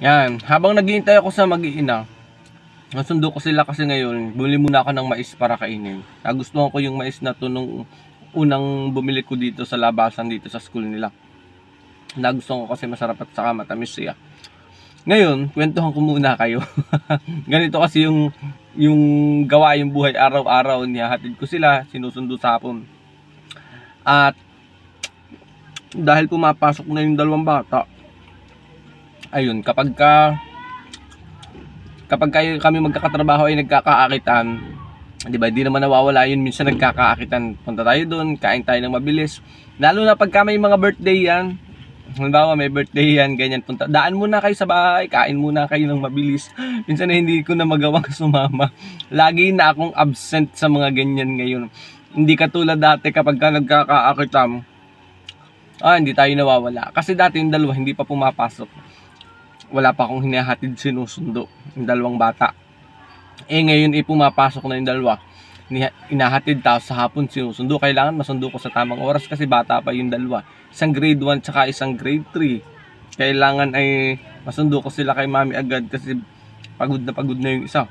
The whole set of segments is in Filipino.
Yan, habang naghihintay ako sa mag-iina, nasundo ko sila kasi ngayon, bumili muna ako ng mais para kainin. Nagustuhan ko yung mais na to nung unang bumili ko dito sa labasan dito sa school nila. Nagustuhan ko kasi masarap at saka matamis siya. Ngayon, kwentuhan ko muna kayo. Ganito kasi yung gawaing buhay araw-araw, nihahatid ko sila, sinusundo sa hapon. At dahil pumapasok na yung dalawang bata, ayun, kapag kami magkakatrabaho ay nagkakaakitan, 'di ba? Hindi naman nawawala yun, minsan nagkakaakitan. Punta tayo doon, kain tayo ng mabilis. Lalo na pagka may mga birthday yan. Halimbawa may birthday yan, ganyan, punta. Daan muna kayo sa bahay, kain muna kayo ng mabilis. Minsan na hindi ko na magawang sumama. Lagi na akong absent sa mga ganyan ngayon. Hindi katulad dati kapag nagkakaakitan. Hindi tayo nawawala. Kasi dati yung dalawa hindi pa pumapasok. Wala pa akong hinahatid, sinusundo yung dalawang bata. Ngayon pumapasok na yung dalawa. Inahatid tapos sa hapon sinusundo. Kailangan masundo ko sa tamang oras kasi bata pa yung dalawa. Isang grade 1 tsaka isang grade 3. Kailangan ay masundo ko sila kay mami agad kasi pagod na yung isa.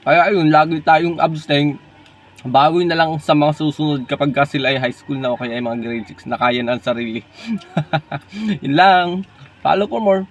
Kaya ayun, lagi tayong abstain. Bawi na lang sa mga susunod kapag sila ay high school na o kaya ay mga grade 6 na kaya na ang sarili. Yun lang. Follow for more.